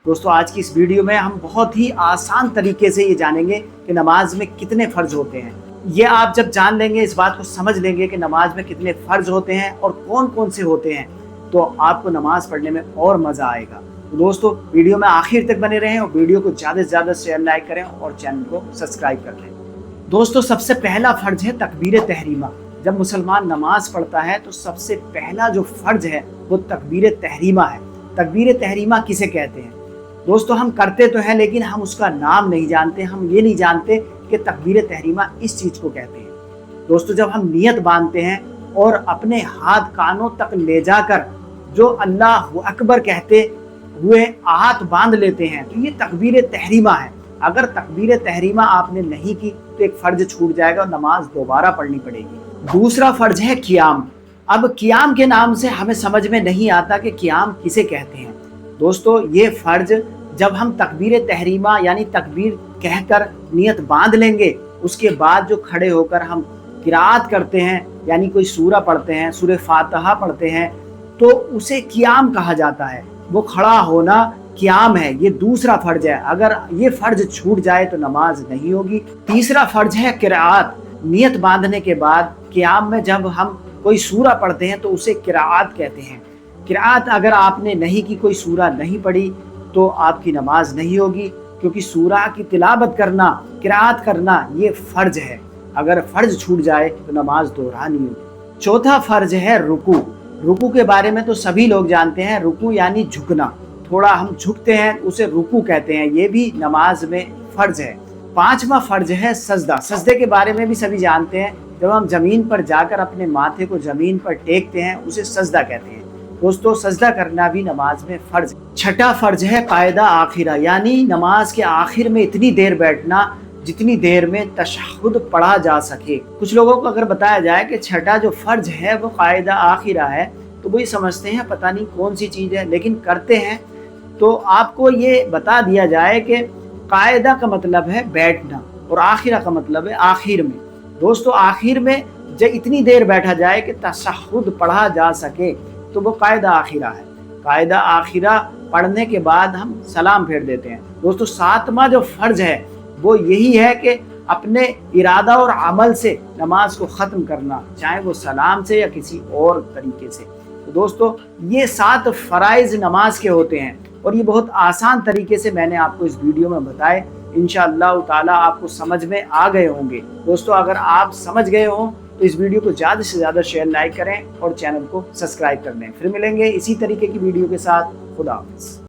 दोस्तों आज की इस वीडियो में हम बहुत ही आसान तरीके से ये जानेंगे कि नमाज में कितने फ़र्ज होते हैं। ये आप जब जान लेंगे, इस बात को समझ लेंगे कि नमाज में कितने फ़र्ज होते हैं और कौन कौन से होते हैं, तो आपको नमाज पढ़ने में और मज़ा आएगा। तो दोस्तों वीडियो में आखिर तक बने रहें और वीडियो को ज़्यादा से ज़्यादा शेयर लाइक करें और चैनल को सब्सक्राइब कर लें। दोस्तों सबसे पहला फ़र्ज है तकबीर तहरीमा। जब मुसलमान नमाज पढ़ता है तो सबसे पहला जो फ़र्ज है वो तकबीर तहरीमा है। तकबीर तहरीमा किसे कहते हैं? दोस्तों हम करते तो हैं लेकिन हम उसका नाम नहीं जानते। हम ये नहीं जानते कि तकबीर तहरीमा इस चीज़ को कहते हैं। दोस्तों जब हम नियत बांधते हैं और अपने हाथ कानों तक ले जाकर जो अल्लाह अकबर कहते हुए हाथ बांध लेते हैं तो ये तकबीर तहरीमा है। अगर तकबीर तहरीमा आपने नहीं की तो एक फ़र्ज छूट जाएगा और नमाज दोबारा पढ़नी पड़ेगी। दूसरा फ़र्ज है क़ियाम। अब क़ियाम के नाम से हमें समझ में नहीं आता कि क़ियाम किसे कहते हैं। दोस्तों ये फ़र्ज जब हम तकबीर तहरीमा यानी तकबीर कहकर नियत बांध लेंगे, उसके बाद जो खड़े होकर हम क़िराअत करते हैं यानी कोई सूरा पढ़ते हैं, सूरह फातिहा पढ़ते हैं, तो उसे क़ियाम कहा जाता है। वो खड़ा होना क़ियाम है, ये दूसरा फ़र्ज है। अगर ये फ़र्ज छूट जाए तो नमाज नहीं होगी। तीसरा फ़र्ज है क़िराअत। नियत बांधने के बाद क़ियाम में जब हम कोई सूरा पढ़ते हैं तो उसे क़िराअत कहते हैं। क़िराअत अगर आपने नहीं की, कोई सूरा नहीं पढ़ी, तो आपकी नमाज नहीं होगी, क्योंकि सूरा की तिलावत करना, क़िराअत करना ये फ़र्ज है। अगर फ़र्ज छूट जाए तो नमाज दोहरानी होगी। चौथा फ़र्ज है रुकू। रुकू के बारे में तो सभी लोग जानते हैं। रुकू यानी झुकना, थोड़ा हम झुकते हैं उसे रुकू कहते हैं। ये भी नमाज में फ़र्ज है। पांचवा फ़र्ज है सजदा। सजदे के बारे में भी सभी जानते हैं। जब हम ज़मीन पर जाकर अपने माथे को ज़मीन पर टेकते हैं उसे सजदा कहते हैं। दोस्तों सजदा करना भी नमाज में फ़र्ज है। छठा फ़र्ज है कायदा आखिरा, यानी नमाज के आखिर में इतनी देर बैठना जितनी देर में तशहुद पढ़ा जा सके। कुछ लोगों को अगर बताया जाए कि छठा जो फ़र्ज है वो कायदा आखिरा है तो वो ये समझते हैं पता नहीं कौन सी चीज़ है, लेकिन करते हैं। तो आपको ये बता दिया जाए कि कायदा का मतलब है बैठना और आखिरा का मतलब है आखिर में। दोस्तों आखिर में जब इतनी देर बैठा जाए कि तशहुद पढ़ा जा सके तो वो कायदा आखिरा है। कायदा आखिरा पढ़ने के बाद हम सलाम फेर देते हैं। दोस्तों सातवां जो फ़र्ज है वो यही है कि अपने इरादा और अमल से नमाज को ख़त्म करना, चाहे वो सलाम से या किसी और तरीके से। तो दोस्तों ये 7 फ़राइज़ नमाज के होते हैं और ये बहुत आसान तरीके से मैंने आपको इस वीडियो में बताए। इंशाअल्लाह ताला आपको समझ में आ गए होंगे। दोस्तों अगर आप समझ गए हों तो इस वीडियो को ज़्यादा से ज़्यादा शेयर लाइक करें और चैनल को सब्सक्राइब कर लें। फिर मिलेंगे इसी तरीके की वीडियो के साथ। खुदा हाफ़िज़।